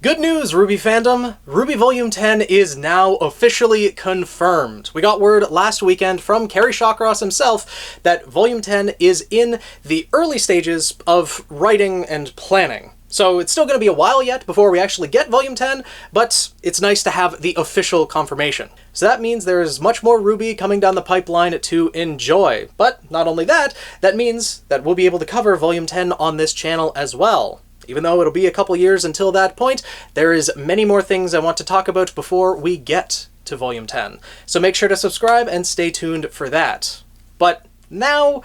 Good news, RWBY fandom! RWBY Volume 10 is now officially confirmed. We got word last weekend from Kerry Shawcross himself that Volume 10 is in the early stages of writing and planning. So it's still going to be a while yet before we actually get Volume 10, but it's nice to have the official confirmation. So that means there's much more RWBY coming down the pipeline to enjoy. But not only that, that means that we'll be able to cover Volume 10 on this channel as well. Even though it'll be a couple years until that point, there is many more things I want to talk about before we get to Volume 10. So make sure to subscribe and stay tuned for that. But now,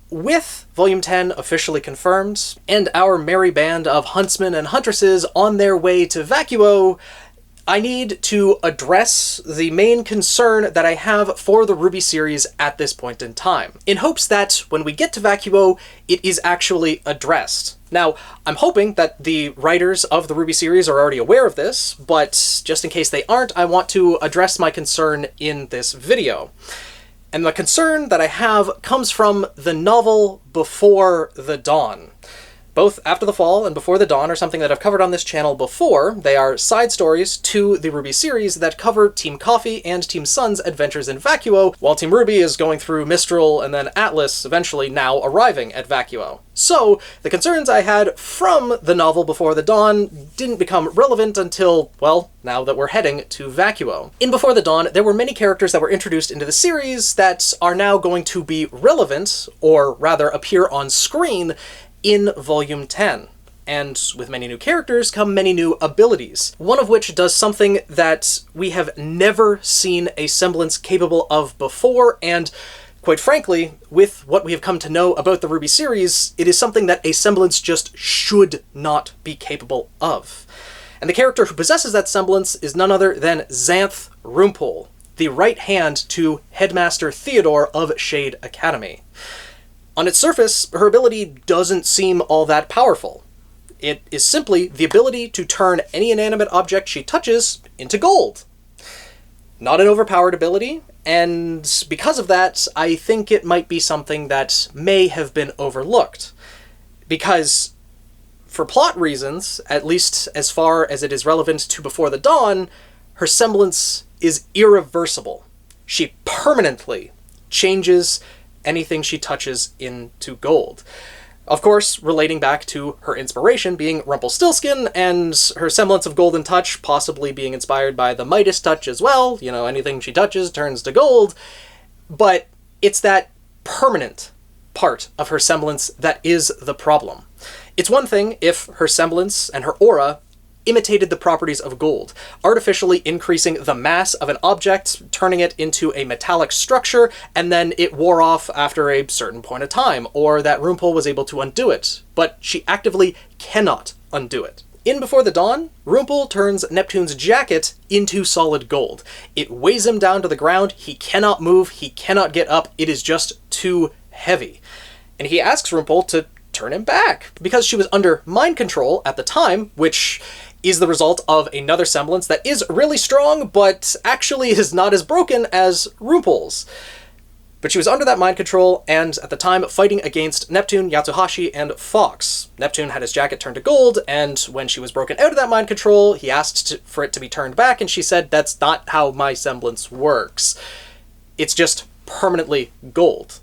with Volume 10 officially confirmed, and our merry band of huntsmen and huntresses on their way to HoshiOujo, I need to address the main concern that I have for the RWBY series at this point in time, in hopes that when we get to HoshiOujo, it is actually addressed. Now, I'm hoping that the writers of the RWBY series are already aware of this, but just in case they aren't, I want to address my concern in this video. And the concern that I have comes from the novel Before the Dawn. Both After the Fall and Before the Dawn are something that I've covered on this channel before. They are side stories to the RWBY series that cover Team Coffee and Team Sun's adventures in HoshiOujo, while Team RWBY is going through Mistral and then Atlas eventually now arriving at HoshiOujo. So, the concerns I had from the novel Before the Dawn didn't become relevant until, well, now that we're heading to HoshiOujo. In Before the Dawn, there were many characters that were introduced into the series that are now going to be relevant, or rather appear on screen, in Volume 10. And with many new characters come many new abilities, one of which does something that we have never seen a Semblance capable of before, and quite frankly, with what we have come to know about the RWBY series, it is something that a Semblance just should not be capable of. And the character who possesses that semblance is none other than Xanthe Rumpole, the right hand to Headmaster Theodore of Shade Academy. On its surface, her ability doesn't seem all that powerful. It is simply the ability to turn any inanimate object she touches into gold. Not an overpowered ability, and because of that, I think it might be something that may have been overlooked. Because, for plot reasons, at least as far as it is relevant to Before the Dawn, her semblance is irreversible. She permanently changes anything she touches into gold. Of course, relating back to her inspiration being Rumpelstiltskin, and her semblance of golden touch possibly being inspired by the Midas touch as well. You know, anything she touches turns to gold. But it's that permanent part of her semblance that is the problem. It's one thing if her semblance and her aura imitated the properties of gold, artificially increasing the mass of an object, turning it into a metallic structure, and then it wore off after a certain point of time, or that Rumpole was able to undo it, but she actively cannot undo it. In Before the Dawn, Rumpole turns Neptune's jacket into solid gold. It weighs him down to the ground, he cannot move, he cannot get up, it is just too heavy. And he asks Rumpole to turn him back, because she was under mind control at the time, which is the result of another semblance that is really strong, but actually is not as broken as Rumpole's. But she was under that mind control, and at the time fighting against Neptune, Yatsuhashi, and Fox. Neptune had his jacket turned to gold, and when she was broken out of that mind control, he asked for it to be turned back, and she said, "That's not how my semblance works. It's just permanently gold."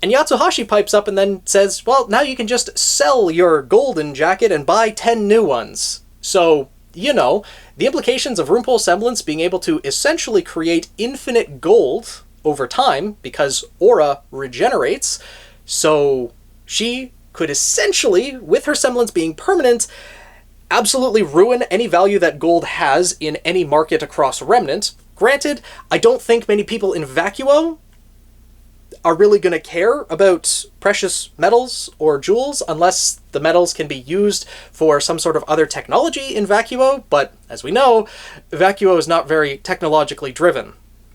And Yatsuhashi pipes up and then says, "Well, now you can just sell your golden jacket and buy 10 new ones." So, you know, the implications of Rumpole's semblance being able to essentially create infinite gold over time, because aura regenerates, so she could essentially, with her semblance being permanent, absolutely ruin any value that gold has in any market across Remnant. Granted, I don't think many people in HoshiOujo are really going to care about precious metals or jewels unless the metals can be used for some sort of other technology in HoshiOujo, but as we know, HoshiOujo is not very technologically driven.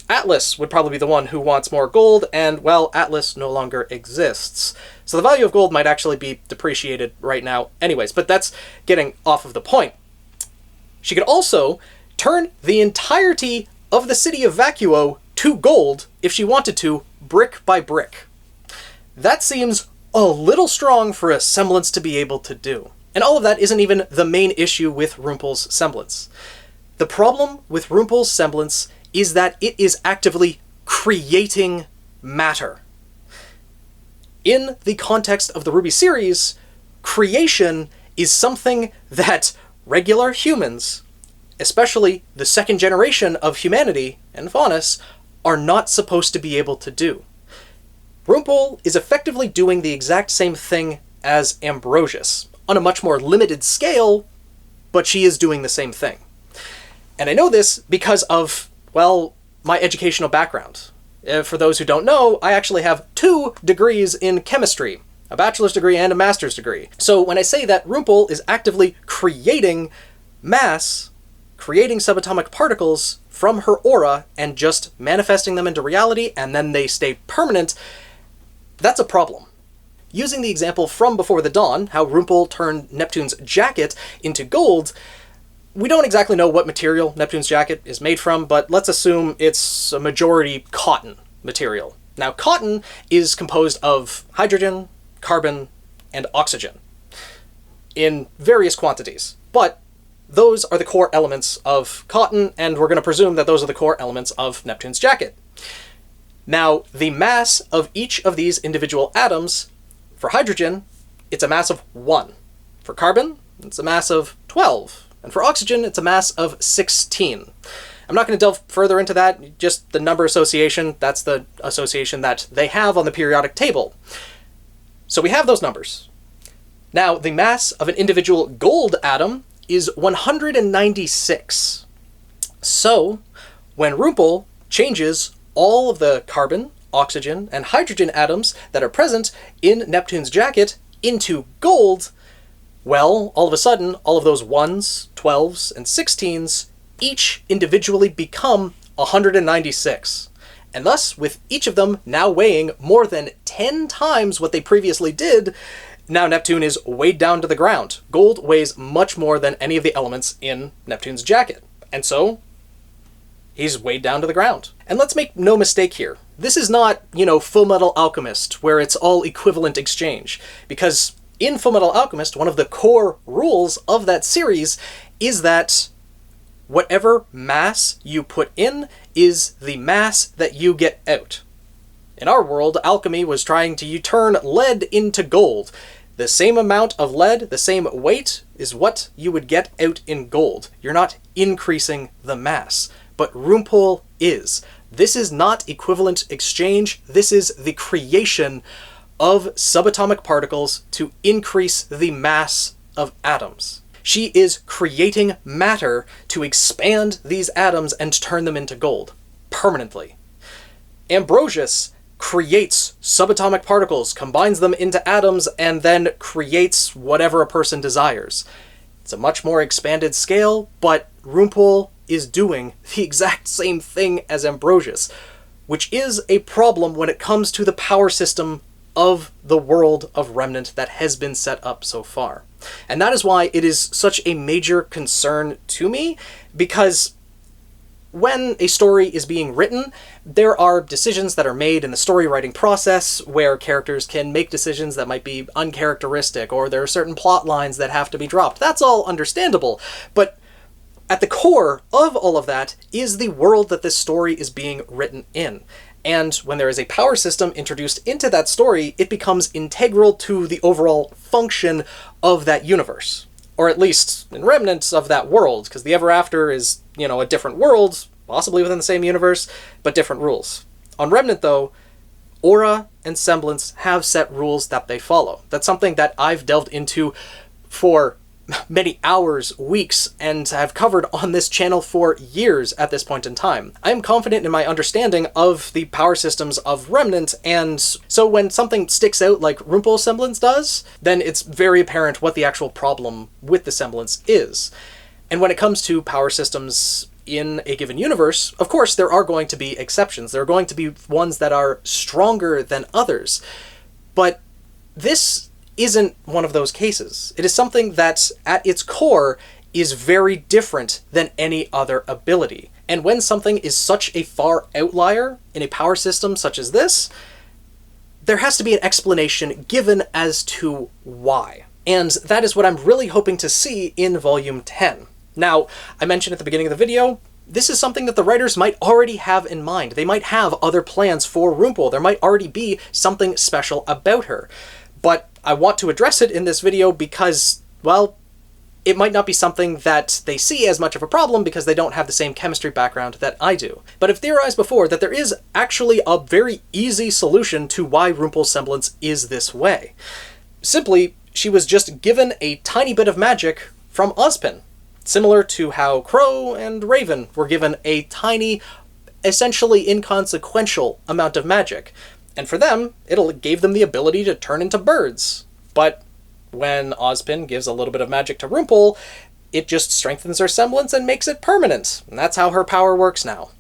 Atlas would probably be the one who wants more gold, and, well, Atlas no longer exists. So the value of gold might actually be depreciated right now anyways, but that's getting off of the point. She could also turn the entirety of the city of HoshiOujo to gold if she wanted to, brick by brick. That seems a little strong for a semblance to be able to do. And all of that isn't even the main issue with Rumpole's semblance. The problem with Rumpole's semblance is that it is actively creating matter. In the context of the RWBY series, creation is something that regular humans, especially the second generation of humanity and Faunus, are not supposed to be able to do. Rumpole is effectively doing the exact same thing as Ambrosius, on a much more limited scale, but she is doing the same thing. And I know this because of, well, my educational background. For those who don't know, I actually have 2 degrees in chemistry, a bachelor's degree and a master's degree. So when I say that Rumpole is actively creating mass, creating subatomic particles from her aura and just manifesting them into reality and then they stay permanent, that's a problem. Using the example from Before the Dawn, how Rumpole turned Neptune's jacket into gold, we don't exactly know what material Neptune's jacket is made from, but let's assume it's a majority cotton material. Now, cotton is composed of hydrogen, carbon, and oxygen in various quantities, but those are the core elements of cotton, and we're going to presume that those are the core elements of Neptune's jacket. Now, the mass of each of these individual atoms, for hydrogen, it's a mass of 1. For carbon, it's a mass of 12. And for oxygen, it's a mass of 16. I'm not going to delve further into that, just the number association, that's the association that they have on the periodic table. So we have those numbers. Now, the mass of an individual gold atom is 196. So, when Rumpole changes all of the carbon, oxygen, and hydrogen atoms that are present in Neptune's jacket into gold, well, all of a sudden, all of those 1s, 12s, and 16s each individually become 196. And thus, with each of them now weighing more than 10 times what they previously did, now Neptune is weighed down to the ground. Gold weighs much more than any of the elements in Neptune's jacket. And so, he's weighed down to the ground. And let's make no mistake here. This is not, Full Metal Alchemist, where it's all equivalent exchange. Because in Full Metal Alchemist, one of the core rules of that series is that whatever mass you put in is the mass that you get out. In our world, alchemy was trying to turn lead into gold. The same amount of lead, the same weight, is what you would get out in gold. You're not increasing the mass. But Rumpole is. This is not equivalent exchange. This is the creation of subatomic particles to increase the mass of atoms. She is creating matter to expand these atoms and turn them into gold, permanently. Ambrosius creates subatomic particles, combines them into atoms, and then creates whatever a person desires. It's a much more expanded scale, but Rumpole is doing the exact same thing as Ambrosius, which is a problem when it comes to the power system of the world of Remnant that has been set up so far. And that is why it is such a major concern to me, because when a story is being written, there are decisions that are made in the story writing process where characters can make decisions that might be uncharacteristic, or there are certain plot lines that have to be dropped. That's all understandable, but at the core of all of that is the world that this story is being written in. And when there is a power system introduced into that story, it becomes integral to the overall function of that universe. Or at least in remnants of that world, because the Ever After is, a different world, possibly within the same universe, but different rules. On Remnant, though, Aura and Semblance have set rules that they follow. That's something that I've delved into for many hours, weeks, and have covered on this channel for years at this point in time. I am confident in my understanding of the power systems of Remnant, and so when something sticks out like Rumpole Semblance does, then it's very apparent what the actual problem with the Semblance is. And when it comes to power systems in a given universe, of course there are going to be exceptions. There are going to be ones that are stronger than others. But this isn't one of those cases. It is something that, at its core, is very different than any other ability. And when something is such a far outlier in a power system such as this, there has to be an explanation given as to why. And that is what I'm really hoping to see in Volume 10. Now, I mentioned at the beginning of the video, this is something that the writers might already have in mind. They might have other plans for Rumpole. There might already be something special about her. But I want to address it in this video because, well, it might not be something that they see as much of a problem because they don't have the same chemistry background that I do. But I've theorized before that there is actually a very easy solution to why Rumpole's semblance is this way. Simply, she was just given a tiny bit of magic from Ozpin. Similar to how Crow and Raven were given a tiny, essentially inconsequential amount of magic. And for them, it gave them the ability to turn into birds. But when Ozpin gives a little bit of magic to Rumpole, it just strengthens her semblance and makes it permanent. And that's how her power works now.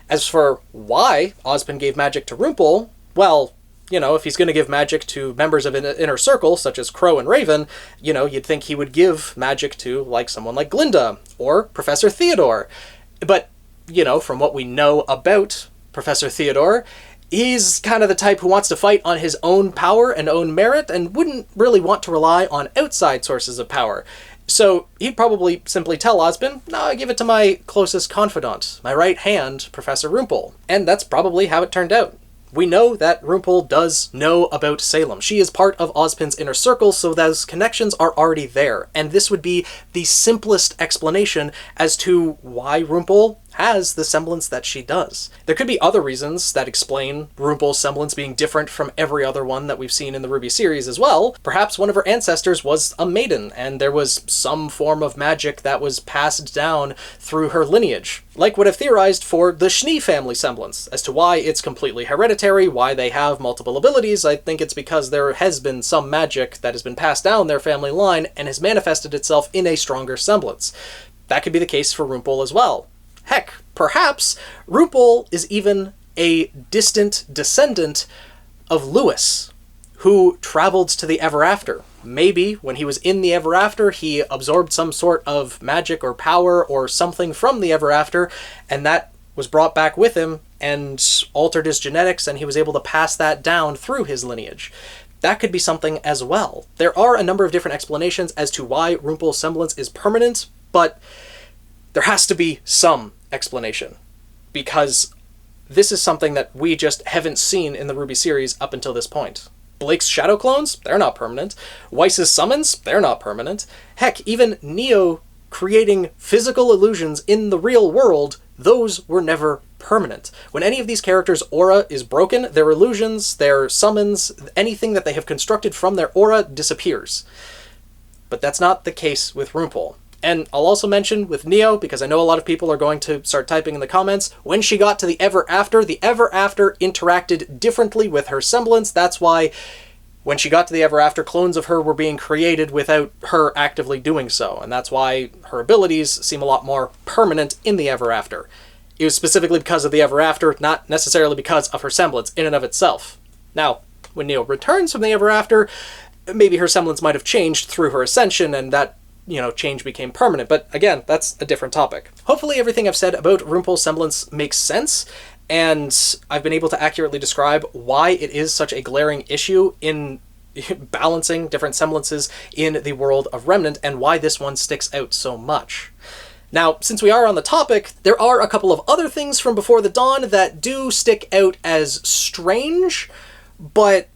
As for why Ozpin gave magic to Rumpole, well, you know, if he's going to give magic to members of an inner circle, such as Crow and Raven, you know, you'd think he would give magic to, like, someone like Glinda or Professor Theodore. But, you know, from what we know about Professor Theodore, he's kind of the type who wants to fight on his own power and own merit and wouldn't really want to rely on outside sources of power. So he'd probably simply tell Ozpin, no, I give it to my closest confidant, my right hand, Professor Rumpole. And that's probably how it turned out. We know that Rumpole does know about Salem. She is part of Ozpin's inner circle, so those connections are already there. And this would be the simplest explanation as to why Rumpole has the semblance that she does. There could be other reasons that explain Rumpole's semblance being different from every other one that we've seen in the RWBY series as well. Perhaps one of her ancestors was a maiden, and there was some form of magic that was passed down through her lineage. Like what I've theorized for the Schnee family semblance. As to why it's completely hereditary, why they have multiple abilities, I think it's because there has been some magic that has been passed down their family line and has manifested itself in a stronger semblance. That could be the case for Rumpole as well. Heck, perhaps Rumpole is even a distant descendant of Lewis, who traveled to the Ever After. Maybe when he was in the Ever After, he absorbed some sort of magic or power or something from the Ever After, and that was brought back with him and altered his genetics, and he was able to pass that down through his lineage. That could be something as well. There are a number of different explanations as to why Rumpole's semblance is permanent, but there has to be some explanation, because this is something that we just haven't seen in the RWBY series up until this point. Blake's shadow clones, they're not permanent. Weiss's summons, they're not permanent. Heck, even Neo creating physical illusions in the real world, those were never permanent. When any of these characters' aura is broken, their illusions, their summons, anything that they have constructed from their aura disappears. But that's not the case with Rumpole. And I'll also mention with Neo, because I know a lot of people are going to start typing in the comments, when she got to the Ever After interacted differently with her semblance. That's why when she got to the Ever After, clones of her were being created without her actively doing so. And that's why her abilities seem a lot more permanent in the Ever After. It was specifically because of the Ever After, not necessarily because of her semblance in and of itself. Now, when Neo returns from the Ever After, maybe her semblance might have changed through her ascension, and that, you know, change became permanent. But again, that's a different topic. Hopefully everything I've said about Rumpole's semblance makes sense, and I've been able to accurately describe why it is such a glaring issue in balancing different semblances in the world of Remnant, and why this one sticks out so much. Now, since we are on the topic, there are a couple of other things from Before the Dawn that do stick out as strange, but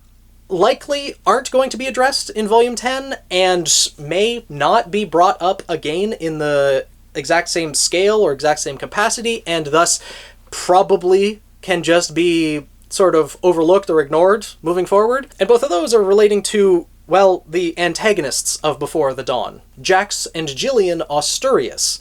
likely aren't going to be addressed in Volume 10, and may not be brought up again in the exact same scale or exact same capacity, and thus probably can just be sort of overlooked or ignored moving forward. And both of those are relating to, well, the antagonists of Before the Dawn, Jax and Jillian Osturius.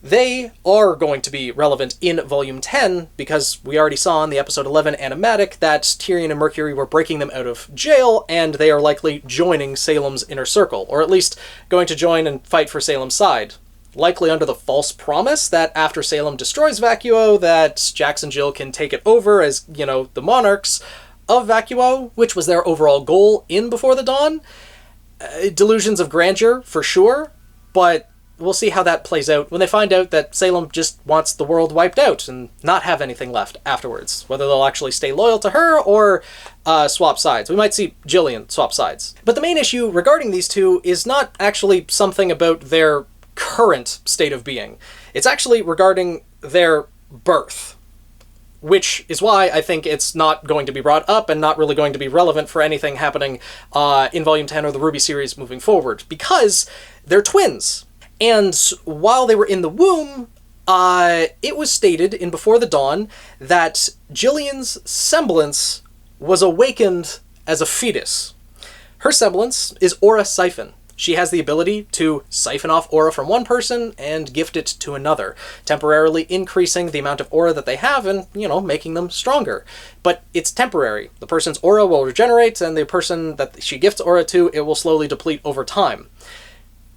They are going to be relevant in Volume 10, because we already saw in the episode 11 animatic that Tyrion and Mercury were breaking them out of jail, and they are likely joining Salem's inner circle, or at least going to join and fight for Salem's side. Likely under the false promise that after Salem destroys Vacuo, that Jax and Jill can take it over as, you know, the monarchs of Vacuo, which was their overall goal in Before the Dawn. Delusions of grandeur, for sure, but we'll see how that plays out when they find out that Salem just wants the world wiped out and not have anything left afterwards. Whether they'll actually stay loyal to her or swap sides. We might see Jillian swap sides. But the main issue regarding these two is not actually something about their current state of being. It's actually regarding their birth. Which is why I think it's not going to be brought up and not really going to be relevant for anything happening in Volume 10 or the RWBY series moving forward. Because they're twins. And while they were in the womb, it was stated in Before the Dawn that Jillian's semblance was awakened as a fetus. Her semblance is Aura Siphon. She has the ability to siphon off aura from one person and gift it to another, temporarily increasing the amount of aura that they have and, making them stronger. But it's temporary. The person's aura will regenerate, and the person that she gifts aura to, it will slowly deplete over time.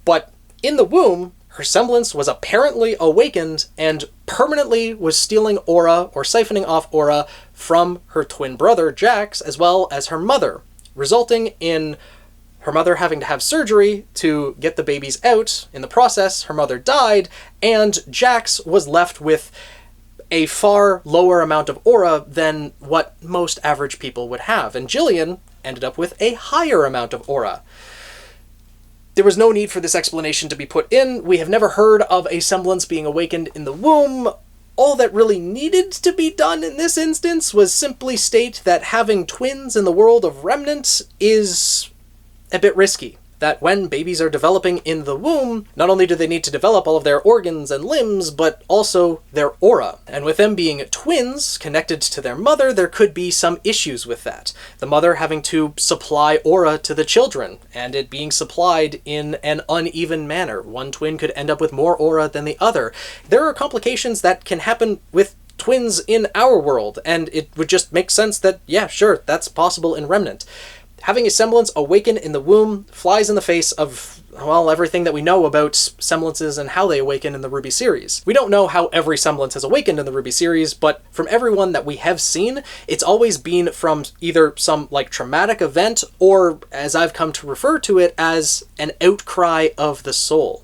But in the womb, her semblance was apparently awakened and permanently was stealing aura or siphoning off aura from her twin brother, Jax, as well as her mother, resulting in her mother having to have surgery to get the babies out. In the process, her mother died, and Jax was left with a far lower amount of aura than what most average people would have, and Jillian ended up with a higher amount of aura. There was no need for this explanation to be put in. We have never heard of a semblance being awakened in the womb. All that really needed to be done in this instance was simply state that having twins in the world of Remnant is a bit risky. That when babies are developing in the womb, not only do they need to develop all of their organs and limbs, but also their aura. And with them being twins, connected to their mother, there could be some issues with that. The mother having to supply aura to the children, and it being supplied in an uneven manner. One twin could end up with more aura than the other. There are complications that can happen with twins in our world, and it would just make sense that, yeah, sure, that's possible in Remnant. Having a semblance awaken in the womb flies in the face of, well, everything that we know about semblances and how they awaken in the RWBY series. We don't know how every semblance has awakened in the RWBY series, but from everyone that we have seen, it's always been from either some, traumatic event, or, as I've come to refer to it, as an outcry of the soul.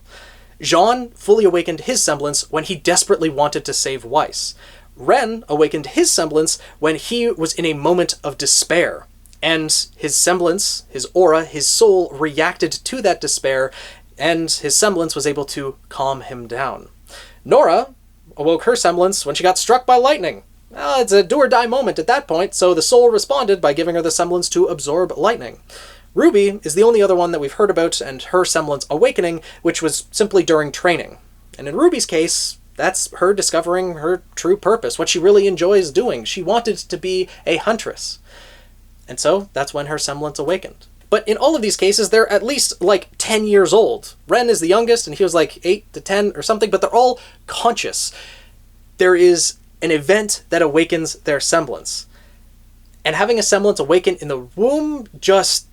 Jean fully awakened his semblance when he desperately wanted to save Weiss. Ren awakened his semblance when he was in a moment of despair. And his semblance, his aura, his soul reacted to that despair, and his semblance was able to calm him down. Nora awoke her semblance when she got struck by lightning. Well, it's a do-or-die moment at that point, so the soul responded by giving her the semblance to absorb lightning. RWBY is the only other one that we've heard about, and her semblance awakening, which was simply during training. And in RWBY's case, that's her discovering her true purpose, what she really enjoys doing. She wanted to be a huntress. And so, that's when her semblance awakened. But in all of these cases, they're at least, 10 years old. Ren is the youngest, and he was 8 to 10 or something, but they're all conscious. There is an event that awakens their semblance. And having a semblance awaken in the womb just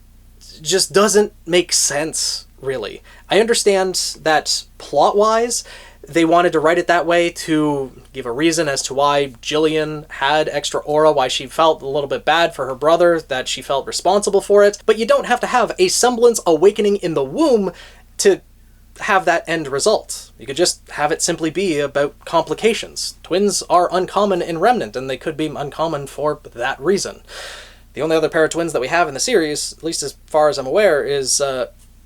doesn't make sense, really. I understand that plot-wise, they wanted to write it that way to give a reason as to why Jillian had extra aura, why she felt a little bit bad for her brother, that she felt responsible for it. But you don't have to have a semblance awakening in the womb to have that end result. You could just have it simply be about complications. Twins are uncommon in Remnant, and they could be uncommon for that reason. The only other pair of twins that we have in the series, at least as far as I'm aware, is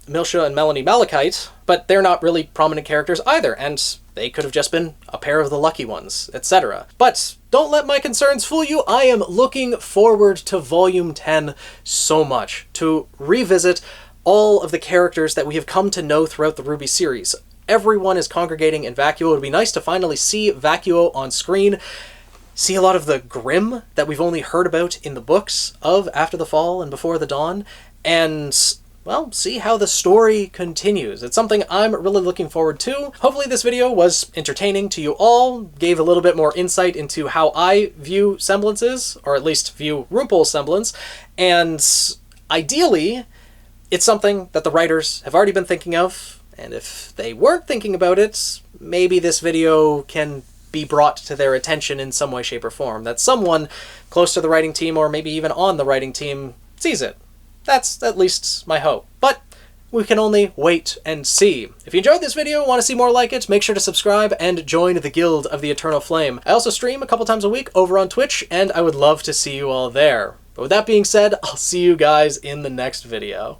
Milsha and Melanie Malachite, but they're not really prominent characters either, and they could have just been a pair of the lucky ones, etc. But don't let my concerns fool you. I am looking forward to Volume 10 so much, to revisit all of the characters that we have come to know throughout the RWBY series. Everyone is congregating in Vacuo. It would be nice to finally see Vacuo on screen, see a lot of the Grimm that we've only heard about in the books of After the Fall and Before the Dawn, and well, see how the story continues. It's something I'm really looking forward to. Hopefully this video was entertaining to you all, gave a little bit more insight into how I view semblances, or at least view Rumpole's semblance, and ideally, it's something that the writers have already been thinking of, and if they weren't thinking about it, maybe this video can be brought to their attention in some way, shape, or form, that someone close to the writing team, or maybe even on the writing team, sees it. That's at least my hope. But we can only wait and see. If you enjoyed this video and want to see more like it, make sure to subscribe and join the Guild of the Eternal Flame. I also stream a couple times a week over on Twitch, and I would love to see you all there. But with that being said, I'll see you guys in the next video.